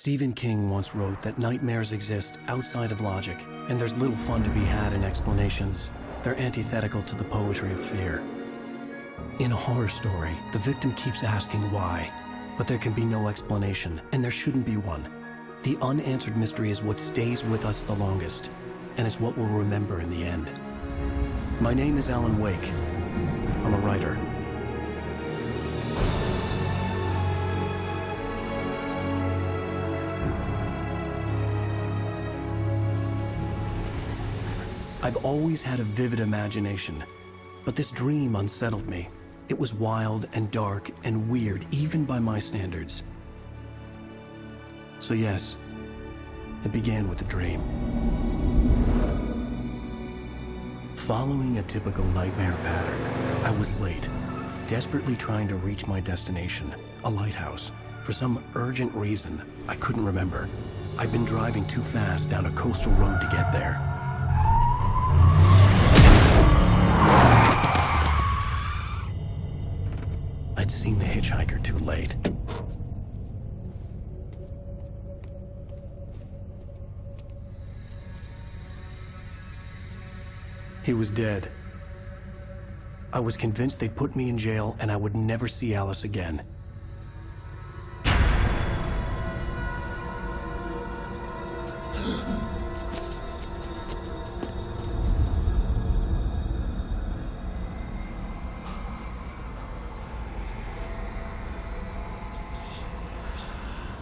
Stephen King once wrote that nightmares exist outside of logic, and there's little fun to be had in explanations. They're antithetical to the poetry of fear. In a horror story, the victim keeps asking why, but there can be no explanation, and there shouldn't be one. The unanswered mystery is what stays with us the longest, and it's what we'll remember in the end. My name is Alan Wake. I'm a writer. I've always had a vivid imagination, but this dream unsettled me. It was wild and dark and weird, even by my standards. So yes, it began with a dream. Following a typical nightmare pattern, I was late, desperately trying to reach my destination, a lighthouse. For some urgent reason, I couldn't remember. I'd been driving too fast down a coastal road to get there. I'd seen the hitchhiker too late. He was dead. I was convinced they'd put me in jail and I would never see Alice again.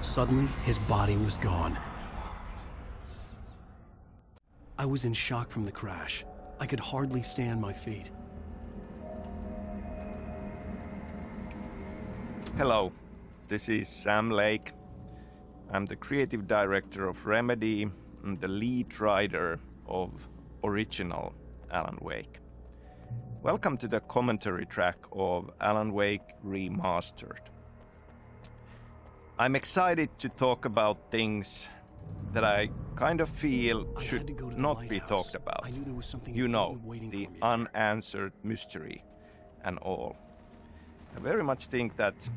Suddenly, his body was gone. I was in shock from the crash. I could hardly stay on my feet. Hello, this is Sam Lake. I'm the creative director of Remedy and the lead writer of original Alan Wake. Welcome to the commentary track of Alan Wake Remastered. I'm excited to talk about things that I kind of feel should not be talked about. You know, the unanswered mystery and all. I very much think that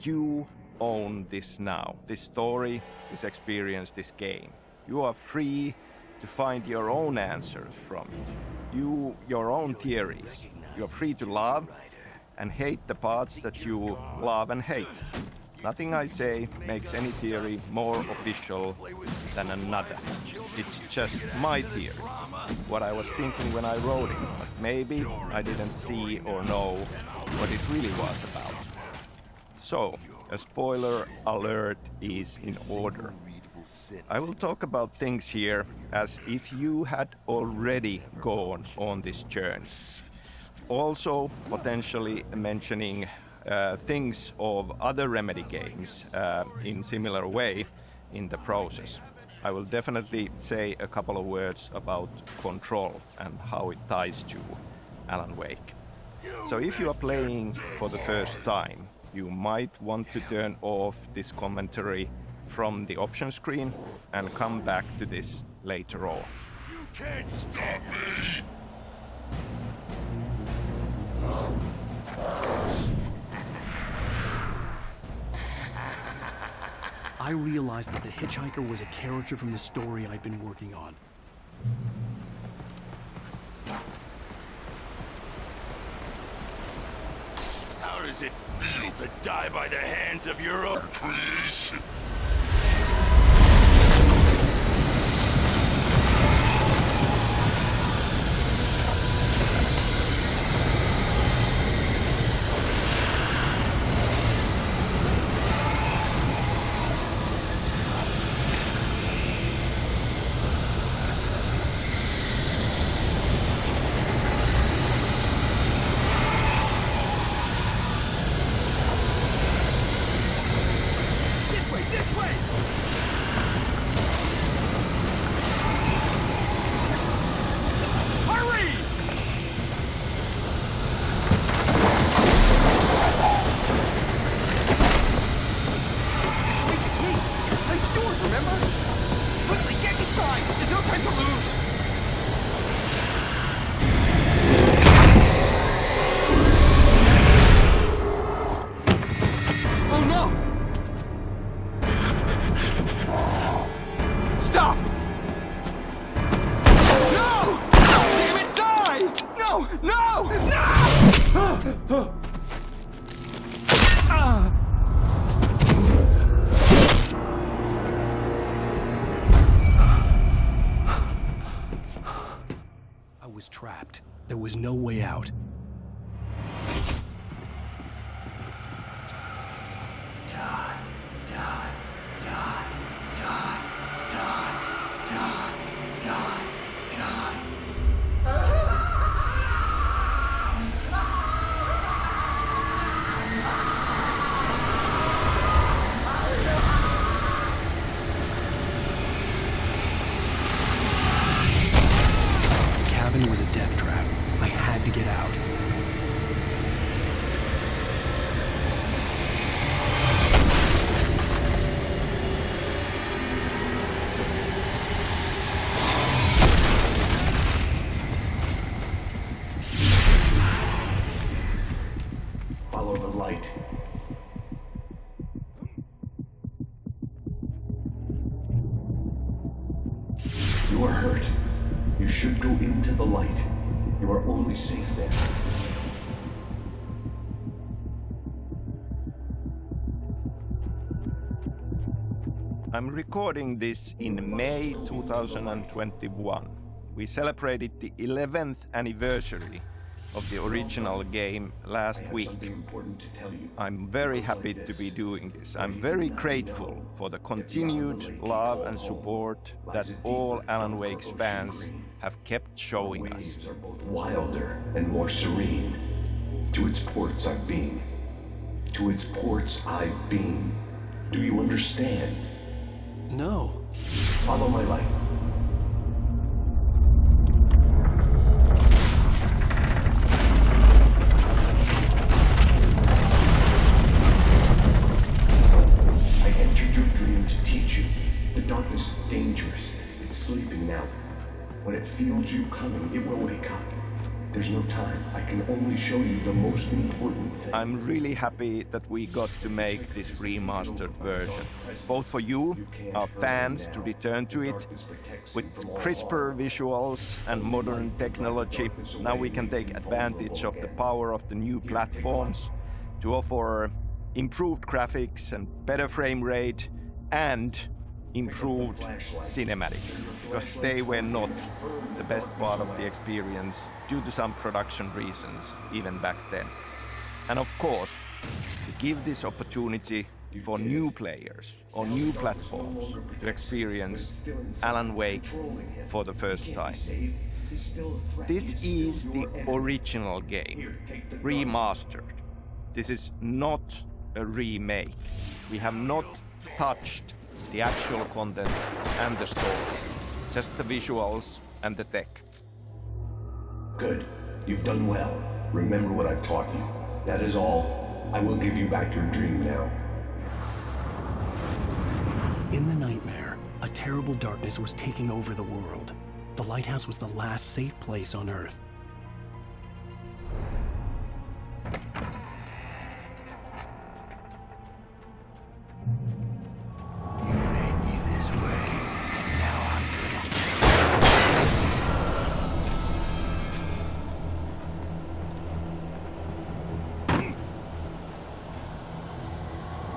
you own this now, this story, this experience, this game. You are free to find your own answers from it. Your own theories. You're free to love and hate the parts that you love and hate. Nothing I say makes any theory more official than another. It's just my theory, what I was thinking when I wrote it, but maybe I didn't see or know what it really was about. So, a spoiler alert is in order. I will talk about things here as if you had already gone on this journey. Also, potentially mentioning things of other Remedy games in similar way in the process. I will definitely say a couple of words about Control and how it ties to Alan Wake. So if you are playing for the first time, you might want to turn off this commentary from the option screen and come back to this later on. You can't stop me! I realized that the hitchhiker was a character from the story I'd been working on. How does it feel to die by the hands of your own creation? There's no time to lose! Oh no! I was trapped. There was no way out. The cabin was a death trap. I had to get out. Follow the light. You are hurt. You should go into the light. You are only safe there. I'm recording this in May 2021. We celebrated the 11th anniversary of the original game last week. I'm very happy to be doing this. I'm very grateful for the continued love and support that all Alan Wake's fans have kept showing us. Waves are both wilder and more serene. To its ports I've been. To its ports I've been. Do you understand? No. Follow my light. I entered your dream to teach you. The darkness is dangerous. It's sleeping now. When it feels you coming, it will wake up. There's no time. I can only show you the most important thing. I'm really happy that we got to make this remastered version, both for you, our fans, to return to it with crisper visuals and modern technology. Now we can take advantage of the power of the new platforms to offer improved graphics and better frame rate and improved cinematics, because they were not the best part of the experience due to some production reasons even back then. And of course, to give this opportunity for new players on new platforms to experience Alan Wake for the first time. This is the original game, remastered. This is not a remake. We have not touched the actual content and the story, just the visuals and the tech. Good. You've done well. Remember what I've taught you. That is all. I will give you back your dream now. In the nightmare, a terrible darkness was taking over the world. The lighthouse was the last safe place on Earth.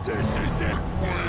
This is it, Wayne!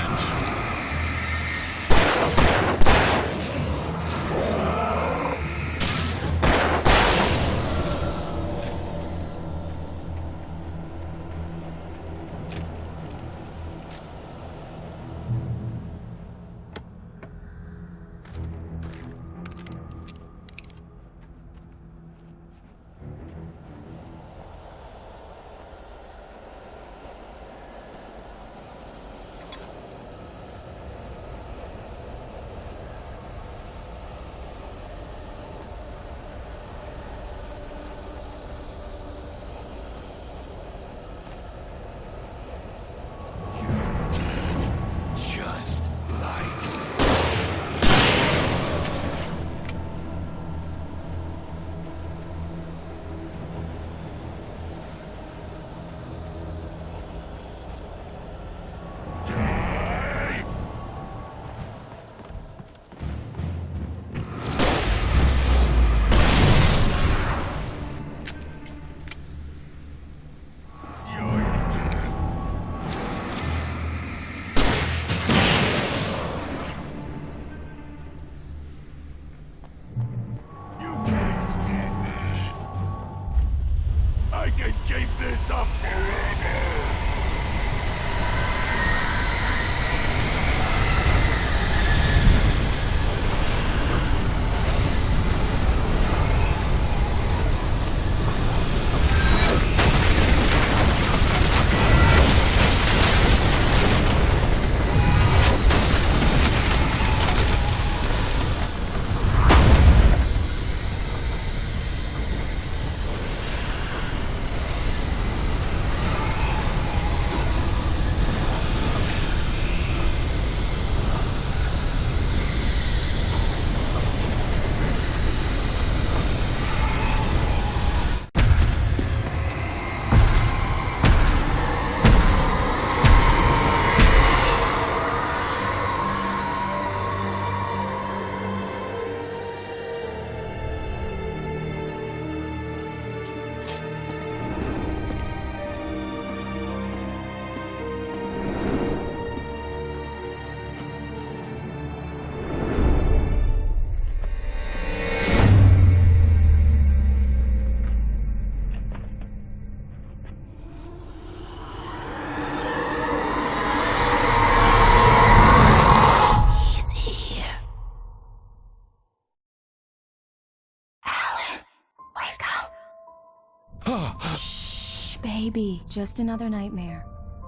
Baby, just another nightmare.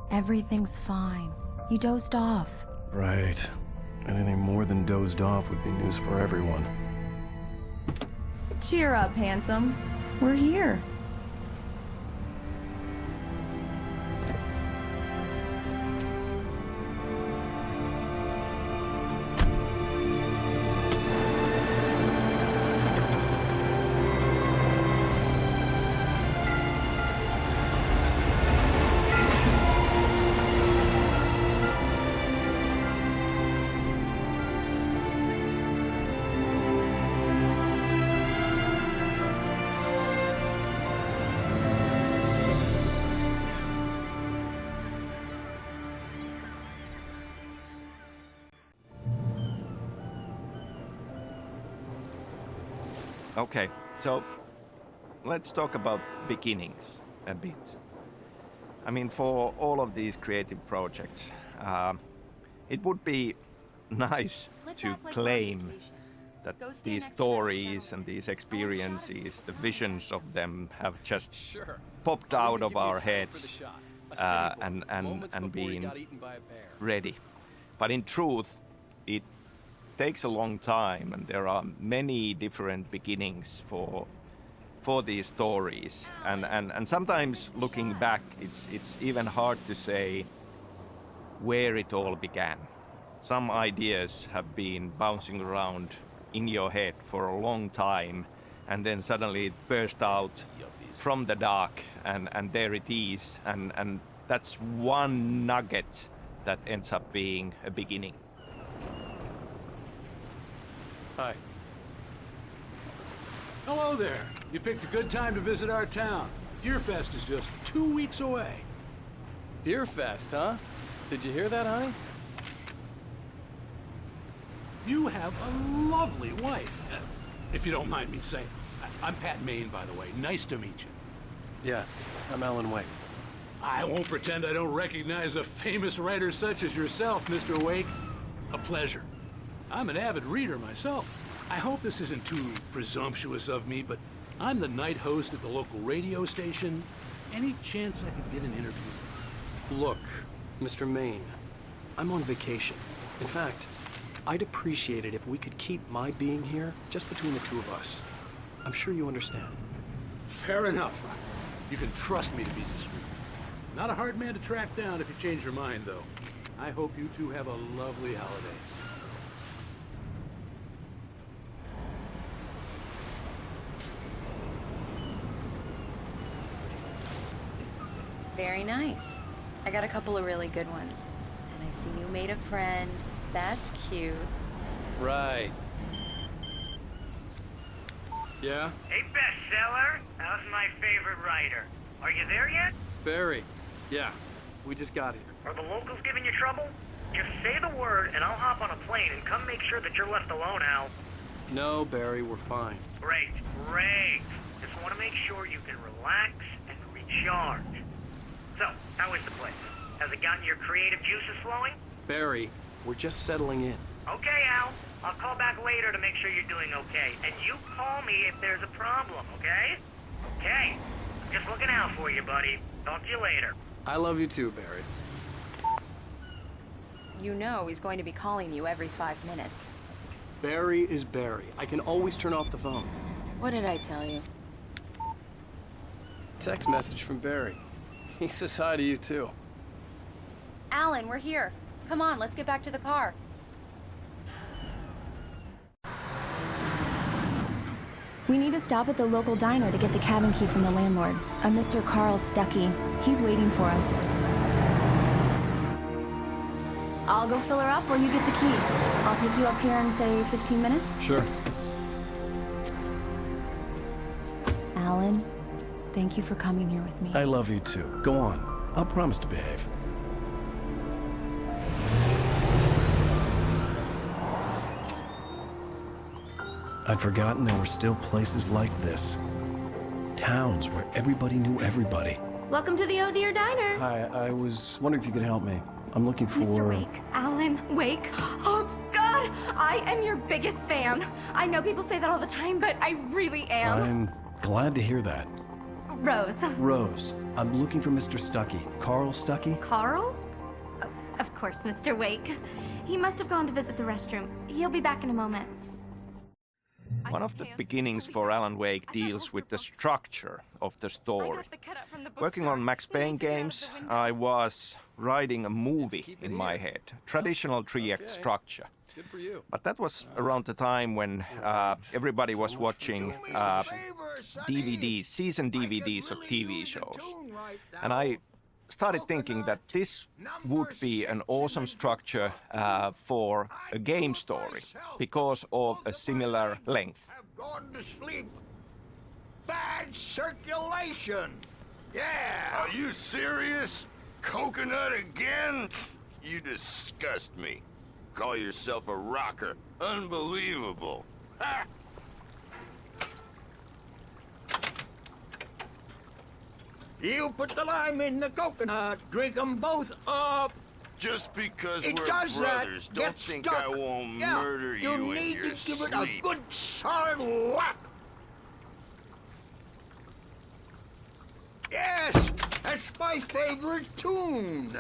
Everything's fine. You dozed off. Right. Anything more than dozed off would be news for everyone. Cheer up, handsome. We're here. Okay, so let's talk about beginnings a bit. I mean, for all of these creative projects, it would be nice to claim that these stories and these experiences, the visions of them have just popped out of our heads and been ready. But in truth, it takes a long time, and there are many different beginnings for these stories, and sometimes looking back, it's even hard to say where it all began. Some ideas have been bouncing around in your head for a long time, and then suddenly it burst out from the dark, and there it is, and that's one nugget that ends up being a beginning. Hi. Hello there. You picked a good time to visit our town. Deerfest is just 2 weeks away. Deerfest, huh? Did you hear that, honey? You have a lovely wife. If you don't mind me saying. I'm Pat Maine, by the way. Nice to meet you. Yeah, I'm Alan Wake. I won't pretend I don't recognize a famous writer such as yourself, Mr. Wake. A pleasure. I'm an avid reader myself. I hope this isn't too presumptuous of me, but I'm the night host at the local radio station. Any chance I could get an interview? Look, Mr. Maine, I'm on vacation. In fact, I'd appreciate it if we could keep my being here just between the two of us. I'm sure you understand. Fair enough. You can trust me to be discreet. Not a hard man to track down if you change your mind, though. I hope you two have a lovely holiday. Very nice. I got a couple of really good ones. And I see you made a friend. That's cute. Right. Yeah? Hey, bestseller. How's my favorite writer? Are you there yet? Barry. Yeah. We just got here. Are the locals giving you trouble? Just say the word and I'll hop on a plane and come make sure that you're left alone, Al. No, Barry, we're fine. Great, great. Just want to make sure you can relax and recharge. So, how is the place? Has it gotten your creative juices flowing? Barry, we're just settling in. Okay, Al. I'll call back later to make sure you're doing okay. And you call me if there's a problem, okay? Okay. Just looking out for you, buddy. Talk to you later. I love you too, Barry. You know he's going to be calling you every 5 minutes. Barry is Barry. I can always turn off the phone. What did I tell you? Text message from Barry. He says hi to you too. Alan, we're here. Come on, let's get back to the car. We need to stop at the local diner to get the cabin key from the landlord. A Mr. Carl Stuckey. He's waiting for us. I'll go fill her up while you get the key. I'll pick you up here in, say, 15 minutes? Sure. Alan, thank you for coming here with me. I love you too. Go on. I'll promise to behave. I'd forgotten there were still places like this. Towns where everybody knew everybody. Welcome to the Oh Dear Diner. Hi, I was wondering if you could help me. I'm looking for... Mr. Wake. Alan Wake. Oh, God! I am your biggest fan. I know people say that all the time, but I really am. I'm glad to hear that. Rose. Rose, I'm looking for Mr. Stuckey. Carl Stuckey? Carl? Of course, Mr. Wake. He must have gone to visit the restroom. He'll be back in a moment. One of the beginnings for Alan Wake deals with the structure of the story. Working on Max Payne games, I was writing a movie in my head, traditional 3-act structure. Good for you. But that was around the time when everybody was watching DVDs, season DVDs of TV shows. And I started thinking that this would be an awesome structure for a game story because of a similar length. Have gone to sleep. Bad circulation. Yeah. Are you serious? Coconut again? You disgust me. Call yourself a rocker. Unbelievable. Ha! You put the lime in the coconut. Drink them both up. Just because It we're does that. brothers, don't Get think stuck. I won't Yeah, murder you in need your to give sleep. it a good solid whack. Yes, that's my favorite tune.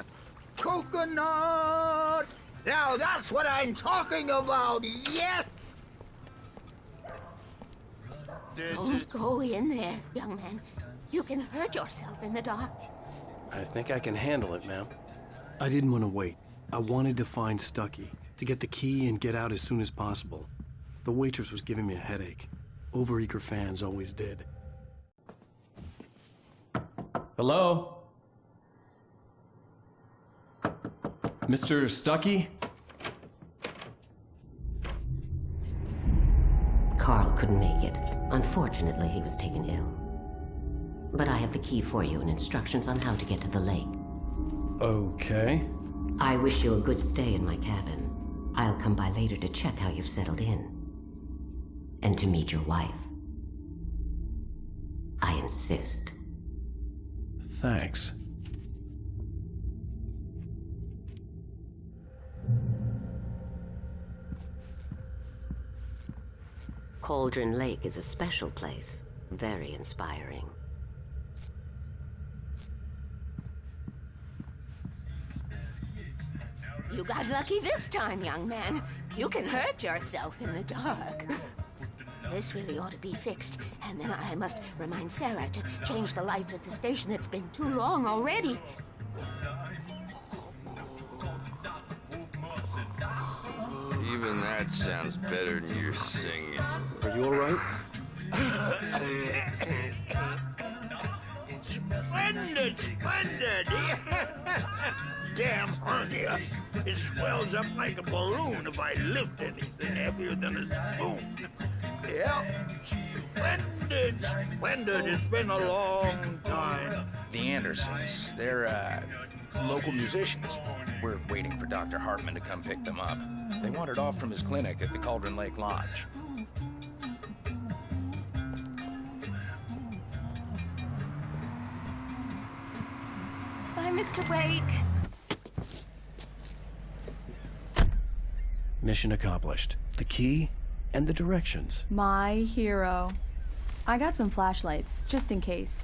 Coconut. Now that's what I'm talking about. Yes. Don't go in there, young man. You can hurt yourself in the dark. I think I can handle it, ma'am. I didn't want to wait. I wanted to find Stuckey, to get the key and get out as soon as possible. The waitress was giving me a headache. Overeager fans always did. Hello? Mr. Stuckey? Carl couldn't make it. Unfortunately, he was taken ill. But I have the key for you and instructions on how to get to the lake. Okay. I wish you a good stay in my cabin. I'll come by later to check how you've settled in. And to meet your wife. I insist. Thanks. Cauldron Lake is a special place. Very inspiring. You got lucky this time, young man. You can hurt yourself in the dark. This really ought to be fixed. And then I must remind Sarah to change the lights at the station. It's been too long already. Even that sounds better than your singing. Are you all right? Splendid, splendid. Damn hernia. It swells up like a balloon if I lift anything heavier than a spoon. Yep. Splendid, splendid. It's been a long time. The Andersons, they're, local musicians. We're waiting for Dr. Hartman to come pick them up. They wandered off from his clinic at the Cauldron Lake Lodge. Bye, Mr. Wake. Mission accomplished. The key and the directions. My hero. I got some flashlights, just in case.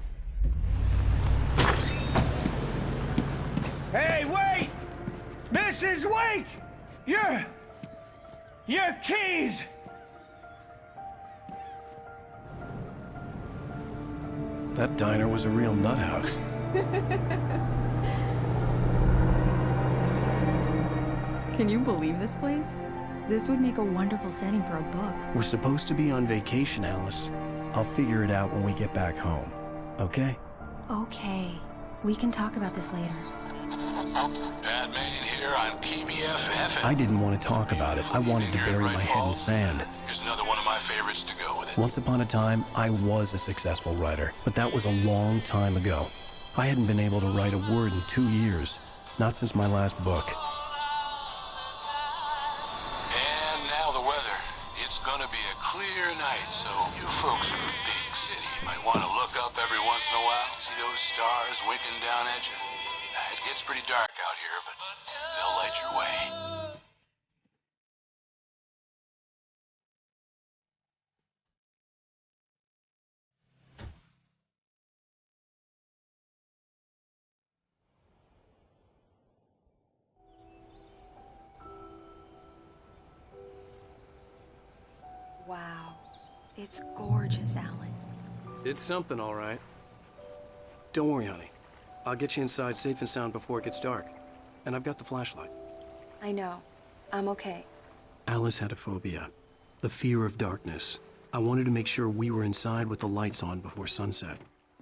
Hey, wait! Mrs. Wake! Your keys! That diner was a real nut house. Can you believe this place? This would make a wonderful setting for a book. We're supposed to be on vacation, Alice. I'll figure it out when we get back home. Okay? Okay. We can talk about this later. Bad man here on PBFF. I didn't want to talk about it. I wanted to bury my head in sand. Here's another one of my favorites to go with it. Once upon a time, I was a successful writer, but that was a long time ago. I hadn't been able to write a word in 2 years. Not since my last book. And now the weather. It's gonna be a clear night, so you folks in the big city might want to look up every once in a while, see those stars winking down at you. It gets pretty dark out here, but they'll light your way. Wow. It's gorgeous, Alan. It's something, all right. Don't worry, honey. I'll get you inside safe and sound before it gets dark. And I've got the flashlight. I know. I'm okay. Alice had a phobia. The fear of darkness. I wanted to make sure we were inside with the lights on before sunset.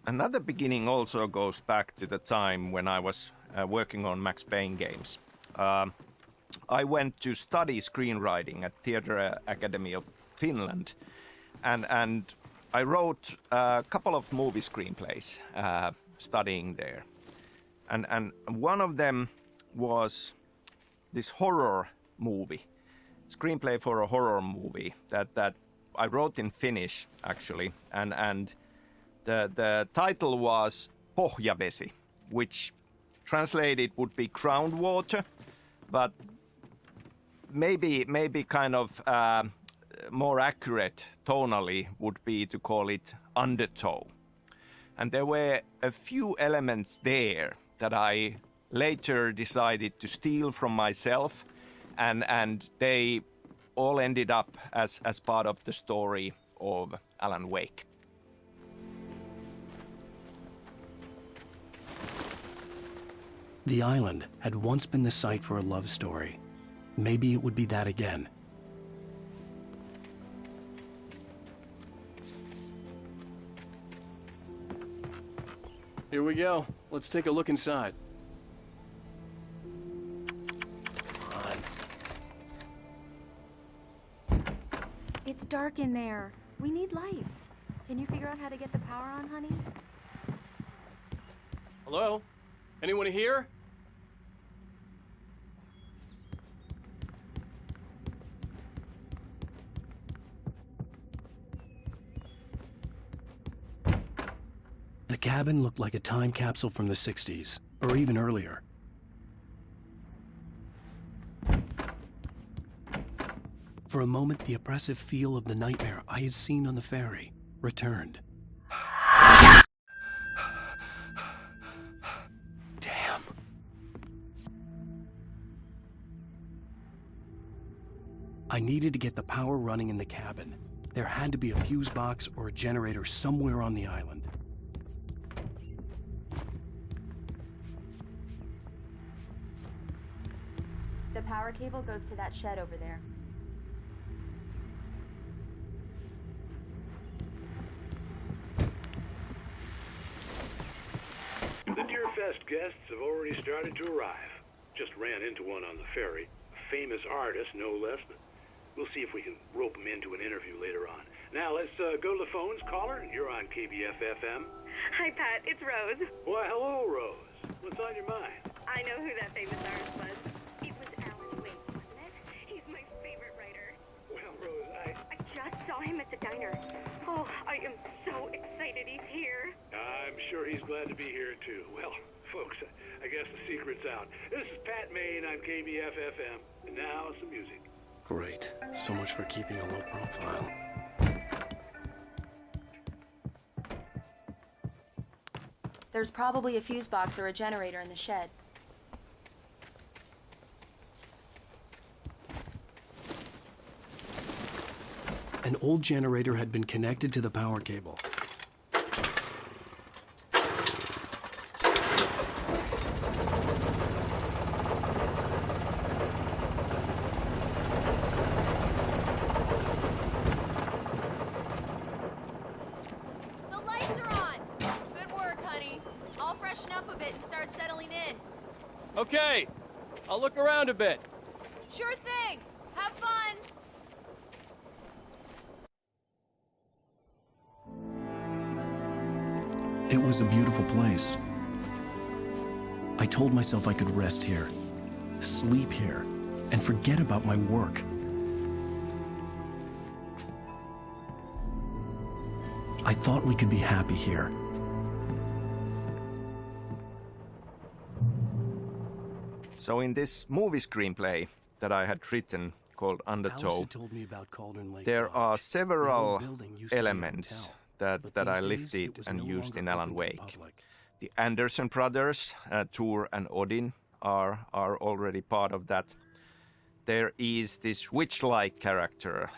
Another beginning also goes back to the time when I was working on Max Payne games. I went to study screenwriting at Theatre Academy of Finland, and I wrote a couple of movie screenplays studying there. And one of them was this horror movie, screenplay for a horror movie that I wrote in Finnish, actually, and the title was Pohjavesi, which translated would be groundwater, but maybe kind of more accurate tonally would be to call it undertow. And there were a few elements there that I later decided to steal from myself, and they all ended up as part of the story of Alan Wake. The island had once been the site for a love story. Maybe it would be that again. Here we go. Let's take a look inside. It's dark in there. We need lights. Can you figure out how to get the power on, honey? Hello? Anyone here? The cabin looked like a time capsule from the 60s, or even earlier. For a moment, the oppressive feel of the nightmare I had seen on the ferry returned. Damn. I needed to get the power running in the cabin. There had to be a fuse box or a generator somewhere on the island. The power cable goes to that shed over there. The Deerfest guests have already started to arrive. Just ran into one on the ferry. A famous artist, no less, but we'll see if we can rope him into an interview later on. Now, let's go to the phones. Caller, you're on KBF-FM. Hi, Pat. It's Rose. Why, hello, Rose. What's on your mind? I know who that famous artist was. It was Alan Wake, wasn't it? He's my favorite writer. Well, Rose, I just saw him at the diner. Oh, I am so excited he's here. I'm sure he's glad to be here, too. Well, folks, I guess the secret's out. This is Pat Maine on KBF-FM. And now, some music. Great. So much for keeping a low profile. There's probably a fuse box or a generator in the shed. An old generator had been connected to the power cable. The lights are on! Good work, honey. I'll freshen up a bit and start settling in. Okay. I'll look around a bit. Sure thing. Have fun. It was a beautiful place. I told myself I could rest here, sleep here, and forget about my work. I thought we could be happy here. So in this movie screenplay that I had written called Undertow, there are several elements that I lifted and used in Alan Wake. The Anderson brothers, Tor and Odin, are already part of that. there is this witch-like character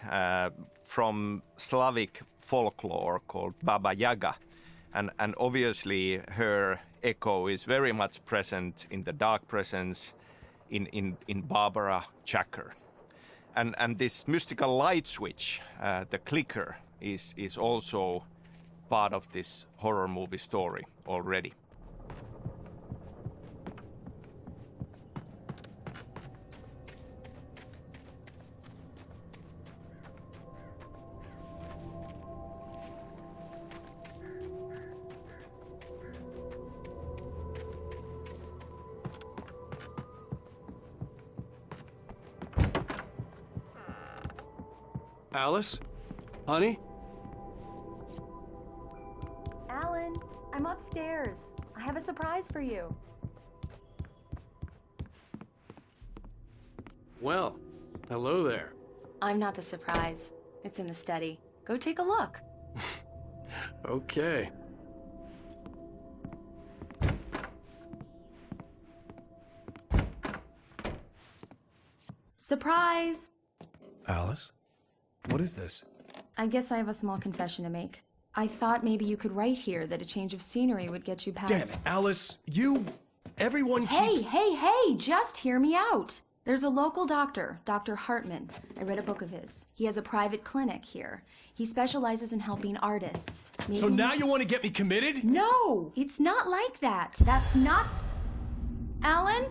from Slavic folklore called Baba Yaga. And obviously her echo is very much present in the Dark Presence, in Barbara Chacker. And this mystical light switch, the clicker, is also part of this horror movie story already. Alice? Honey? Alan, I'm upstairs. I have a surprise for you. Well, hello there. I'm not the surprise. It's in the study. Go take a look. Okay. Surprise! Alice? What is this? I guess I have a small confession to make. I thought maybe you could write here that a change of scenery would get you past... Damn it, Alice! Everyone keeps... Hey! Just hear me out! There's a local doctor, Dr. Hartman. I read a book of his. He has a private clinic here. He specializes in helping artists. So now you want to get me committed? No! It's not like that. That's not... Alan?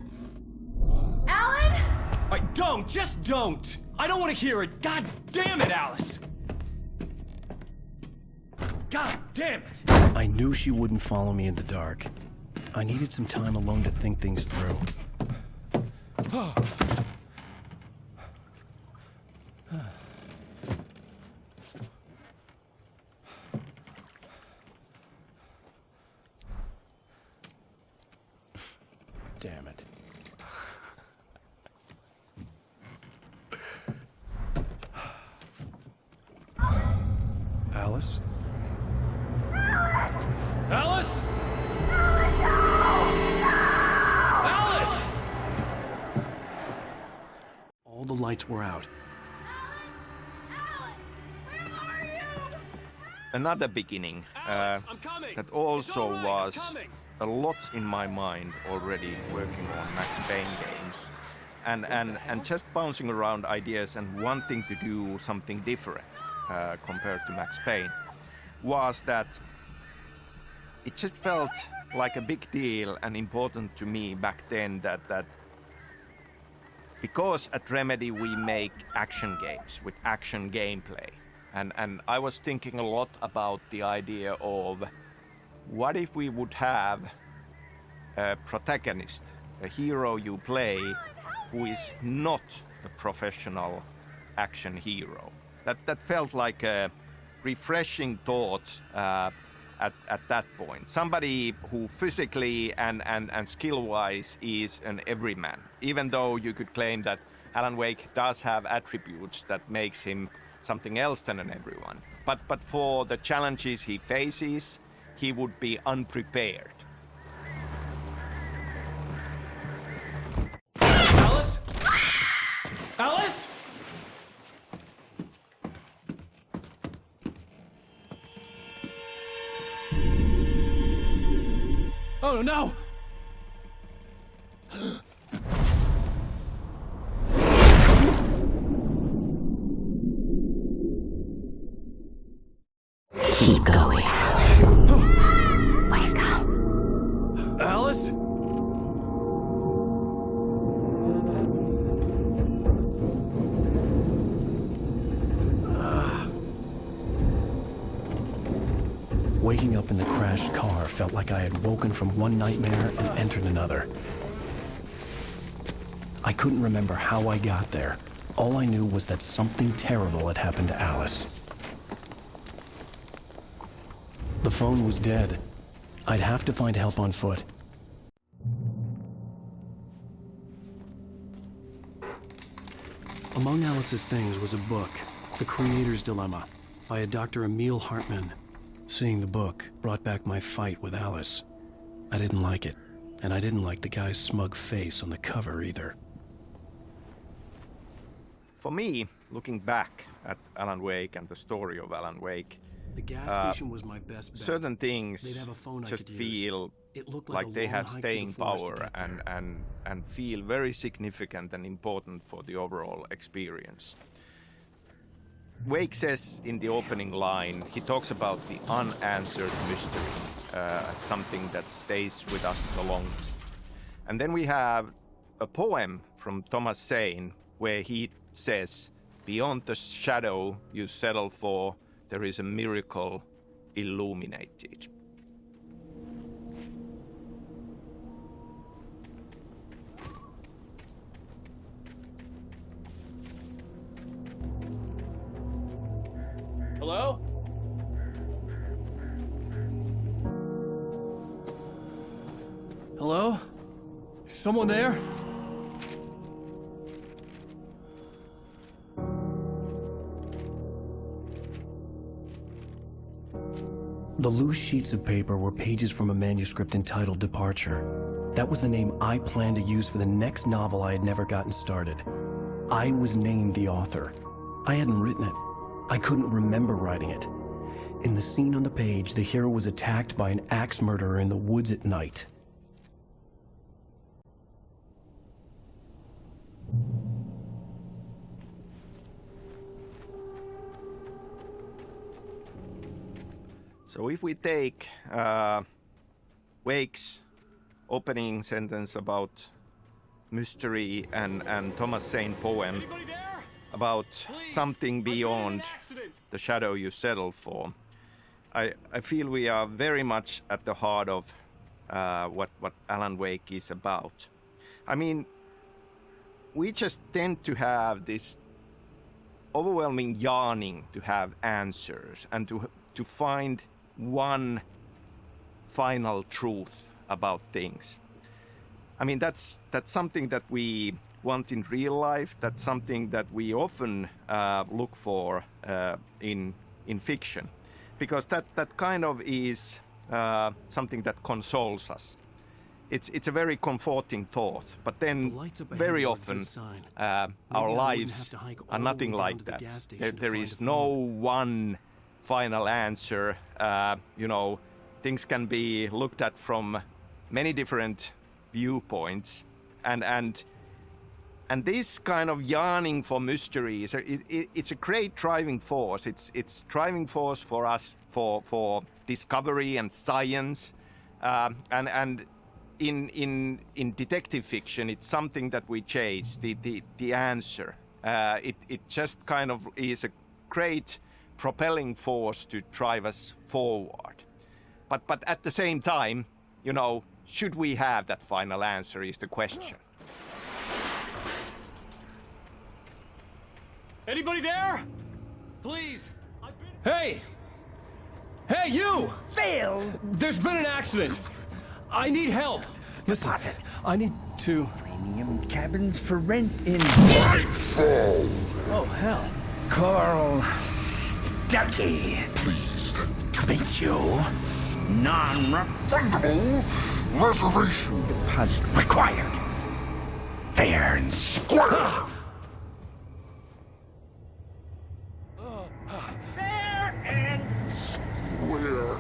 Alan? Just don't! I don't want to hear it! God damn it, Alice! God damn it! I knew she wouldn't follow me in the dark. I needed some time alone to think things through. Damn it. Alice? Alice? Alice! All the lights were out. Another beginning that also was a lot in my mind already working on Max Payne games. And just bouncing around ideas and wanting to do something different compared to Max Payne was that it just felt like a big deal and important to me back then that because at Remedy we make action games with action gameplay, and I was thinking a lot about the idea of what if we would have a protagonist, a hero you play who is not a professional action hero. That felt like a refreshing thought at that point. Somebody who physically and skill-wise is an everyman, even though you could claim that Alan Wake does have attributes that makes him something else than an everyone. But for the challenges he faces, he would be unprepared. Alice? Alice? Oh no! Keep going. Wake up. Alice? Waking up in the crashed car felt like I had woken from one nightmare and entered another. I couldn't remember how I got there. All I knew was that something terrible had happened to Alice. The phone was dead. I'd have to find help on foot. Among Alice's things was a book, The Creator's Dilemma, by a Dr. Emil Hartman. Seeing the book brought back my fight with Alice. I didn't like it, and I didn't like the guy's smug face on the cover either. for me, looking back at Alan Wake and the story of Alan Wake, the gas station was my best bet. Certain things They'd have a phone I just could feel It looked like a they long have hike staying through the forest to power get there. and feel very significant and important for the overall experience. Wake says in the opening line, he talks about the unanswered mystery as something that stays with us the longest. And then we have a poem from Thomas Zane where he says, "Beyond the shadow you settle for, there is a miracle illuminated." Hello? Hello? Is someone there? The loose sheets of paper were pages from a manuscript entitled Departure. That was the name I planned to use for the next novel I had never gotten started. I was named the author. I hadn't written it. I couldn't remember writing it. In the scene on the page, the hero was attacked by an axe murderer in the woods at night. So if we take Wake's opening sentence about mystery and Thomas Zane poem about something beyond the shadow you settle for, I feel we are very much at the heart of what Alan Wake is about. I mean, we just tend to have this overwhelming yearning to have answers and to find one final truth about things. I mean, that's something that we want in real life. That's something that we often look for in fiction, because that kind of is something that consoles us. It's a very comforting thought, but then very often our lives are nothing like that. There is no one final answer. You know, things can be looked at from many different viewpoints, and this kind of yearning for mystery it's a great driving force. It's driving force for us for discovery and science, and in detective fiction, it's something that we chase, the answer. It just kind of is a great propelling force to drive us forward. But at the same time, you know, should we have that final answer is the question. Anybody there? Please. Hey! Hey, you! Phil! There's been an accident. I need help. Listen, I need to... Premium cabins for rent in... Nightfall! Oh, hell. Carl Stuckey. Pleased to meet you. Non-refundable reservation deposit required. Fair and square. Fair and square.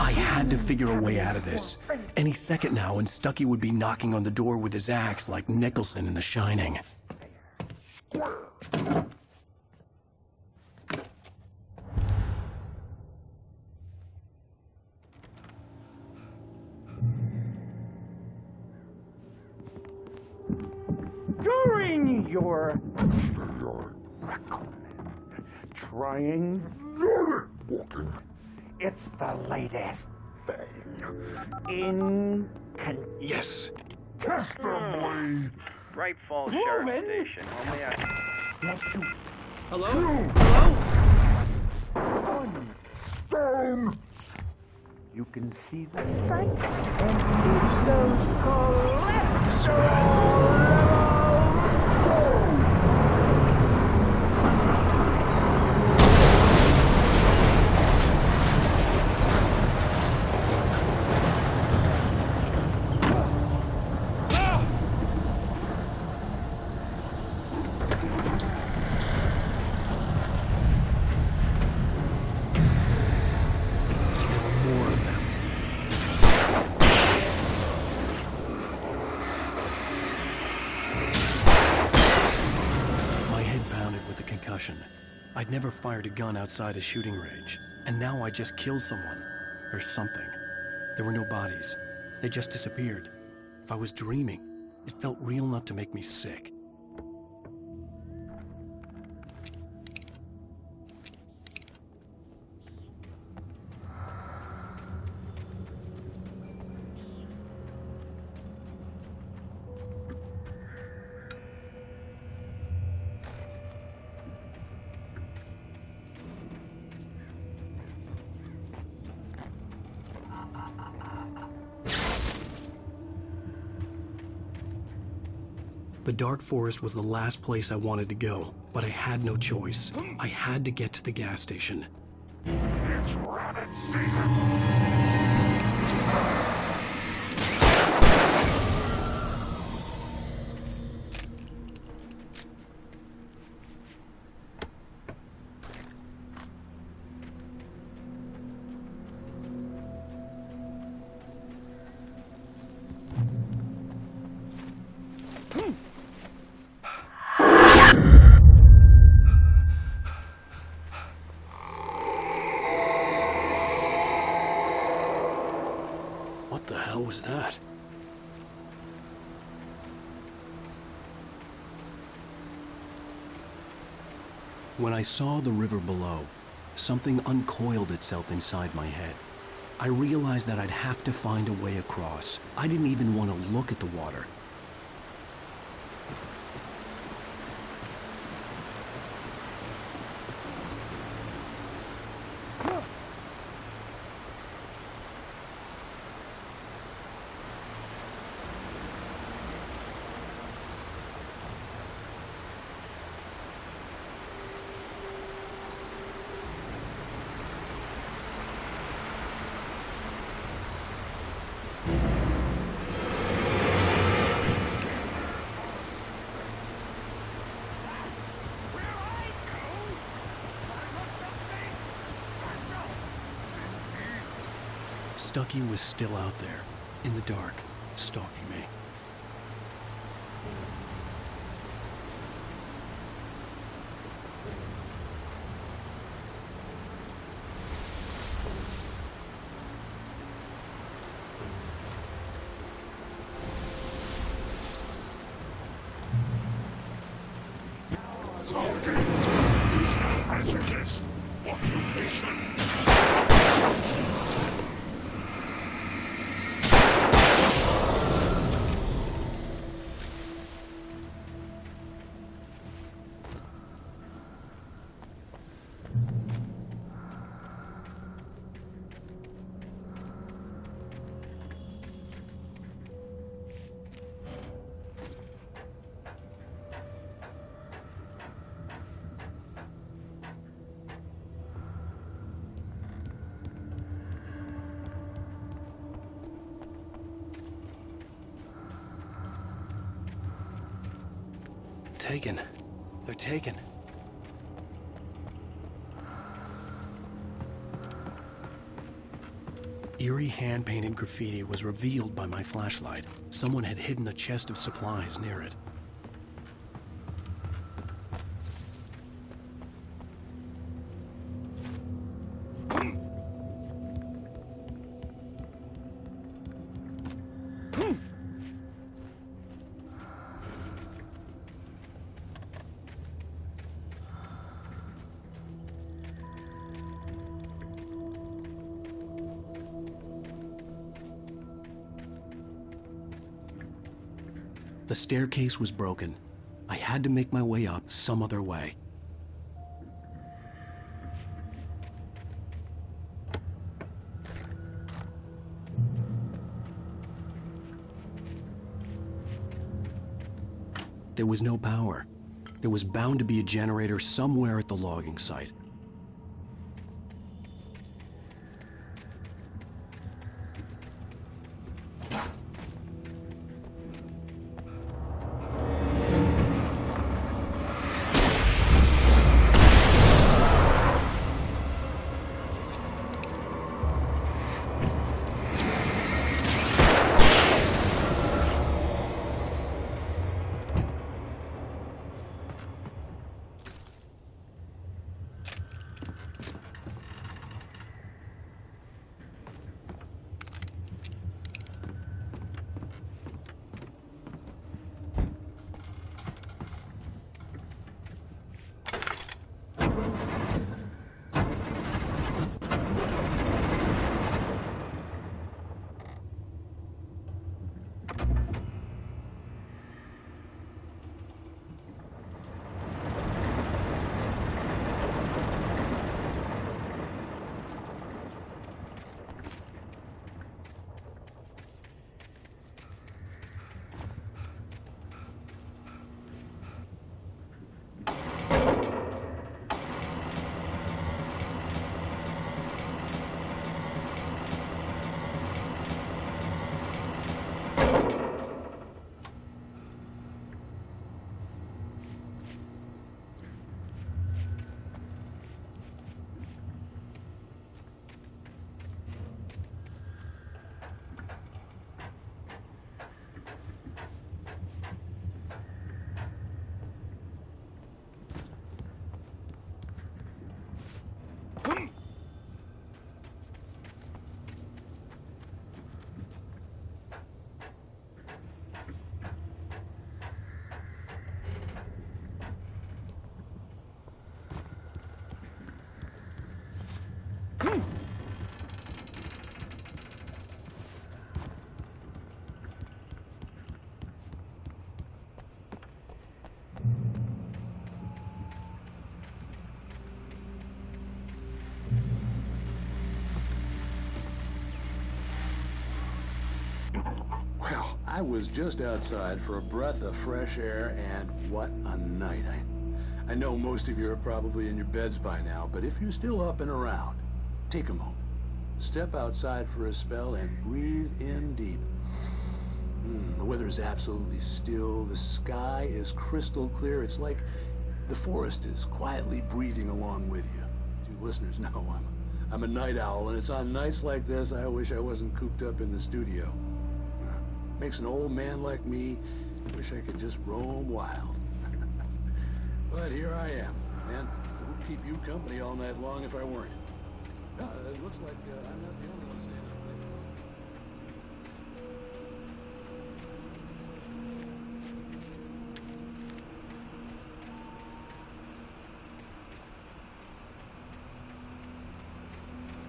I had to figure a way out of this. Any second now, and Stuckey would be knocking on the door with his axe like Nicholson in The Shining. your record. Trying walking. It's the latest thing in Yes. testimony. Bright Falls Proven. Sheriff Station. Only What you Hello? do. Hello? One stone. You can see the sight and those cholesterol I'd never fired a gun outside a shooting range, and now I just killed someone. Or something. There were no bodies. They just disappeared. If I was dreaming, it felt real enough to make me sick. The dark forest was the last place I wanted to go, but I had no choice. I had to get to the gas station. It's rabbit season! What the hell was that? When I saw the river below, something uncoiled itself inside my head. I realized that I'd have to find a way across. I didn't even want to look at the water. Stucky was still out there, in the dark, stalking me. Taken. They're taken. Eerie hand-painted graffiti was revealed by my flashlight. Someone had hidden a chest of supplies near it. The staircase was broken. I had to make my way up some other way. There was no power. There was bound to be a generator somewhere at the logging site. Well, I was just outside for a breath of fresh air, and what a night. I know most of you are probably in your beds by now, but if you're still up and around, take a moment. Step outside for a spell and breathe in deep. The weather is absolutely still. The sky is crystal clear. It's like the forest is quietly breathing along with you. As you listeners know, I'm a night owl, and it's on nights like this I wish I wasn't cooped up in the studio. Makes an old man like me wish I could just roam wild. But here I am, and it would keep you company all night long if I weren't. No, it looks like I'm not the only one staying up late.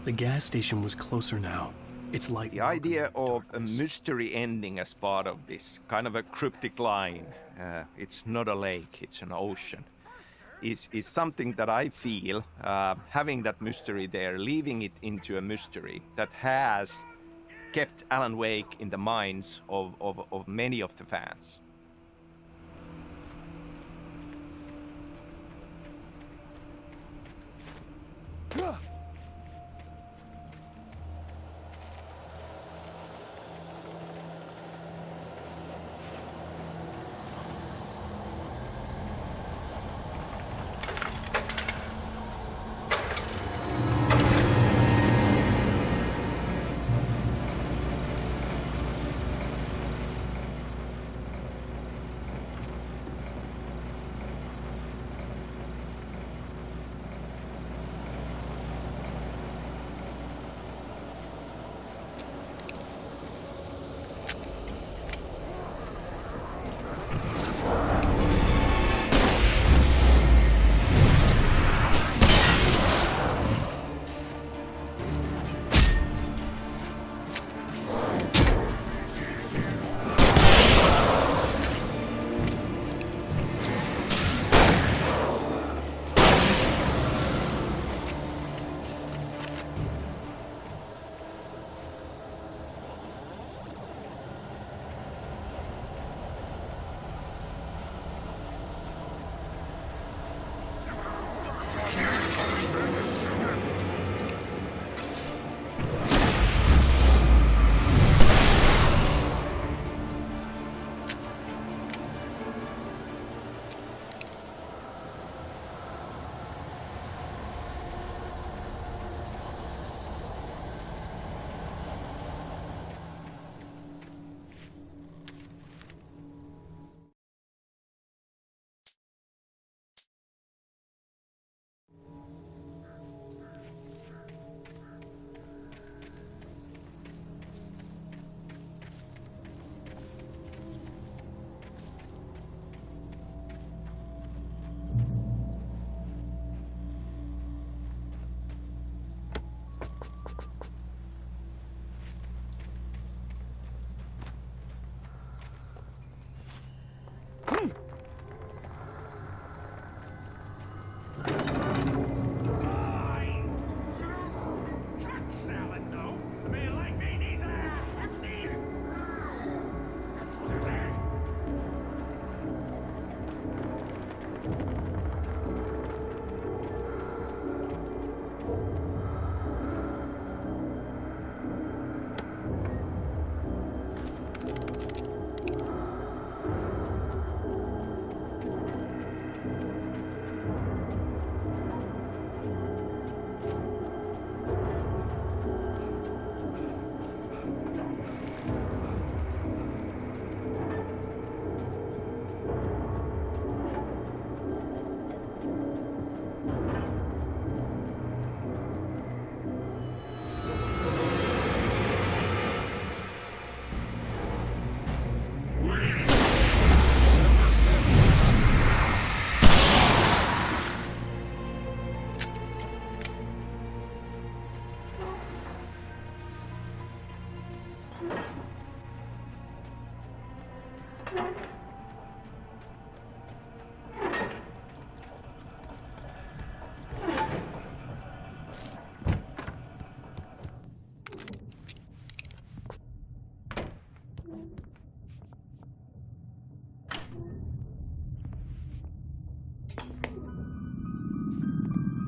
The gas station was closer now. It's like the idea of a mystery ending as part of this kind of a cryptic line, it's not a lake, it's an ocean, is something that I feel, having that mystery there, leaving it into a mystery that has kept Alan Wake in the minds of many of the fans.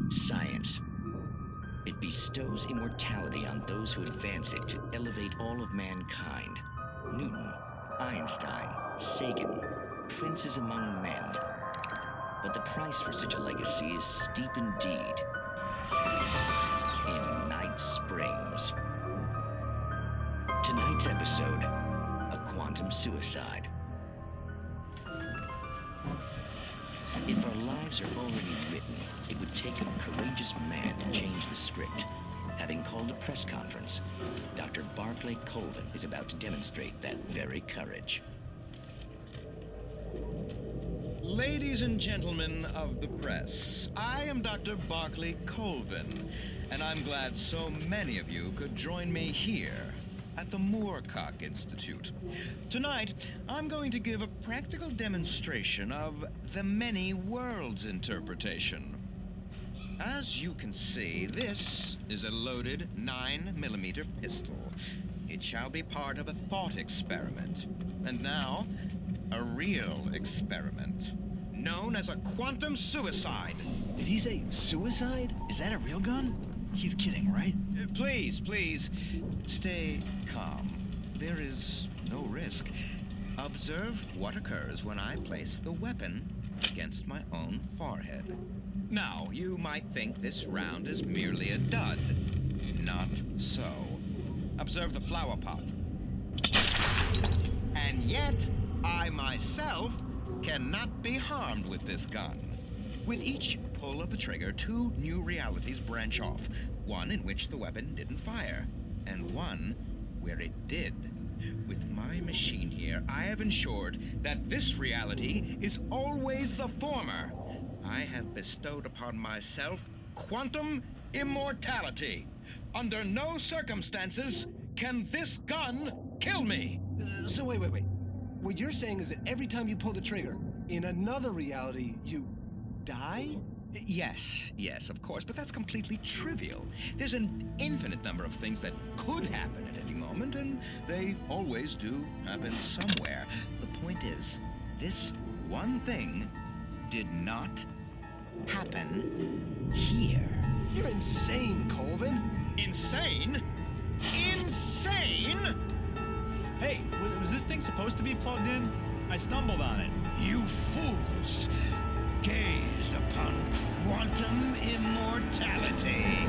Science. It bestows immortality on those who advance it to elevate all of mankind. Newton, Einstein, Sagan, princes among men. But the price for such a legacy is steep indeed. In Night Springs. Tonight's episode, a quantum suicide. If our lives are already written, it would take a courageous man to change the script. Having called a press conference, Dr. Barclay Colvin is about to demonstrate that very courage. Ladies and gentlemen of the press, I am Dr. Barclay Colvin, and I'm glad so many of you could join me here at the Moorcock Institute. Tonight, I'm going to give a practical demonstration of the many worlds interpretation. As you can see, this is a loaded 9mm pistol. It shall be part of a thought experiment. And now, a real experiment, known as a quantum suicide. Did he say suicide? Is that a real gun? He's kidding, right? Please, stay calm. There is no risk. Observe what occurs when I place the weapon against my own forehead. Now, you might think this round is merely a dud. Not so. Observe the flower pot. And yet, I myself cannot be harmed with this gun. With each pull of the trigger, 2 new realities branch off. One in which the weapon didn't fire, and one where it did. With my machine here, I have ensured that this reality is always the former. I have bestowed upon myself quantum immortality. Under no circumstances can this gun kill me. So wait. What you're saying is that every time you pull the trigger, in another reality, you die? Yes, of course, but that's completely trivial. There's an infinite number of things that could happen at any moment, and they always do happen somewhere. The point is, this one thing did not happen here. You're insane, Colvin. Insane? Insane? Hey, was this thing supposed to be plugged in? I stumbled on it. You fools! Gaze upon quantum immortality.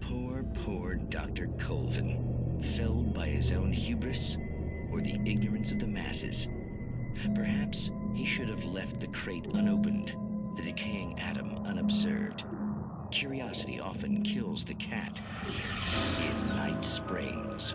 Poor Dr. Colvin, felled by his own hubris or the ignorance of the masses. Perhaps he should have left the crate unopened, the decaying atom unobserved. Curiosity often kills the cat. In Night Springs.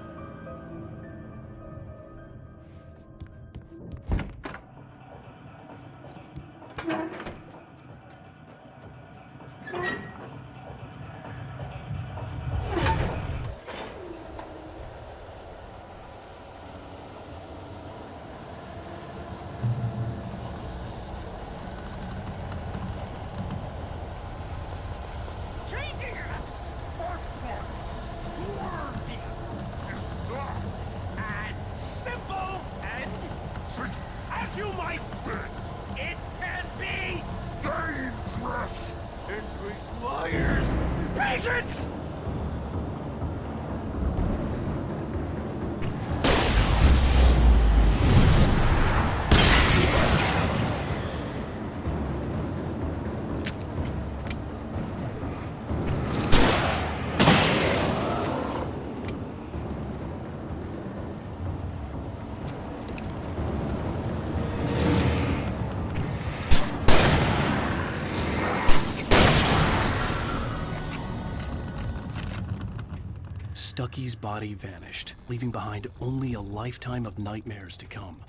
Stucky's body vanished, leaving behind only a lifetime of nightmares to come,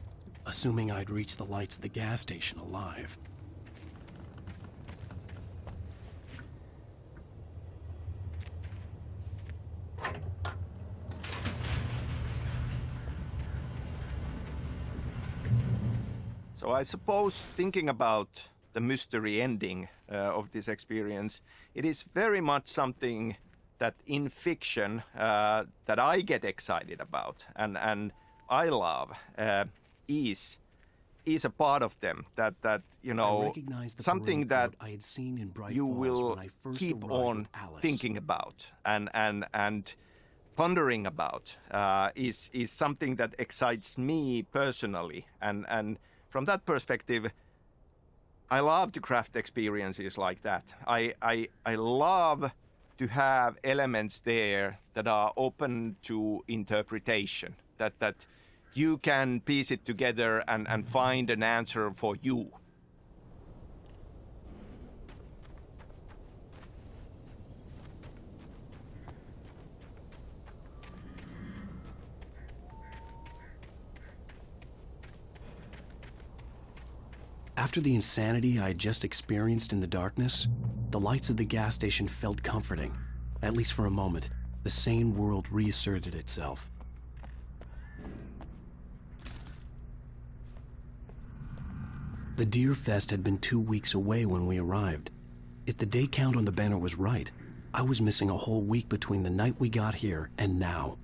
assuming I'd reach the lights at the gas station alive. So I suppose, thinking about the mystery ending of this experience, it is very much something that in fiction that I get excited about and I love is a part of them that you know something that I had seen in Bright you Falls will when I first keep arrived on with Alice. thinking about and pondering about is something that excites me personally, and from that perspective I love to craft experiences like that. I love to have elements there that are open to interpretation, that you can piece it together and find an answer for you. After the insanity I had just experienced in the darkness, the lights of the gas station felt comforting. At least for a moment, the sane world reasserted itself. The Deer Fest had been 2 weeks away when we arrived. If the day count on the banner was right, I was missing a whole week between the night we got here and now.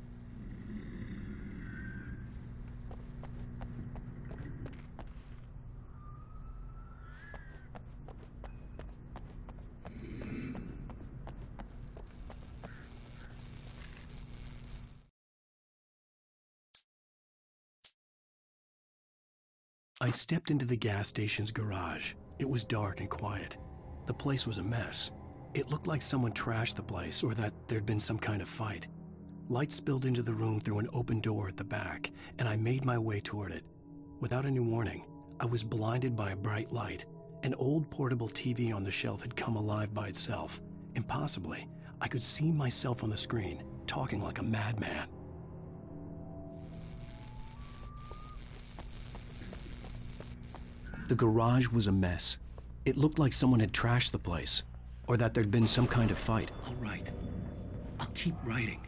I stepped into the gas station's garage. It was dark and quiet. The place was a mess. It looked like someone trashed the place or that there'd been some kind of fight. Light spilled into the room through an open door at the back, and I made my way toward it. Without any warning, I was blinded by a bright light. An old portable TV on the shelf had come alive by itself. Impossibly, I could see myself on the screen, talking like a madman. The garage was a mess. It looked like someone had trashed the place, or that there'd been some kind of fight. I'll write. I'll keep writing.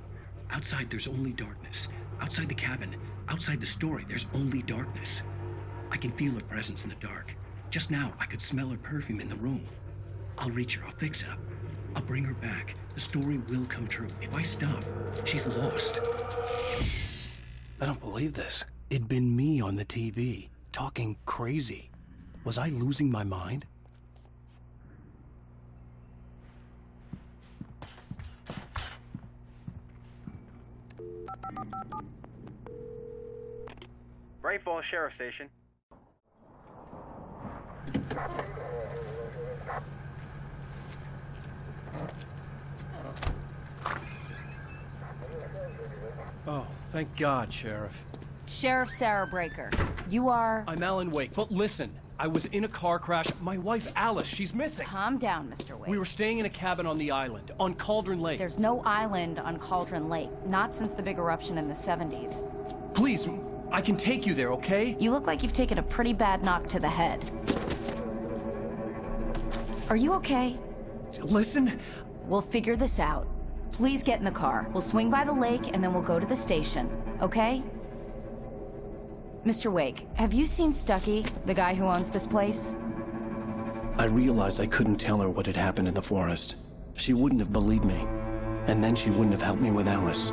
Outside, there's only darkness. Outside the cabin, outside the story, there's only darkness. I can feel her presence in the dark. Just now, I could smell her perfume in the room. I'll reach her. I'll fix it up. I'll bring her back. The story will come true. If I stop, she's lost. I don't believe this. It'd been me on the TV, talking crazy. Was I losing my mind? Bright Falls Sheriff Station. Oh, thank God, Sheriff. Sheriff Sarah Breaker, you are... I'm Alan Wake, but listen, I was in a car crash. My wife, Alice, she's missing. Calm down, Mr. Wake. We were staying in a cabin on the island, on Cauldron Lake. There's no island on Cauldron Lake, not since the big eruption in the 70s. Please, I can take you there, okay? You look like you've taken a pretty bad knock to the head. Are you okay? Listen. We'll figure this out. Please get in the car. We'll swing by the lake and then we'll go to the station, okay? Mr. Wake, have you seen Stucky, the guy who owns this place? I realized I couldn't tell her what had happened in the forest. She wouldn't have believed me. And then she wouldn't have helped me with Alice.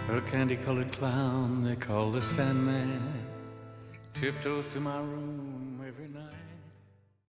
A candy-colored clown they call the Sandman tiptoes to my room every night.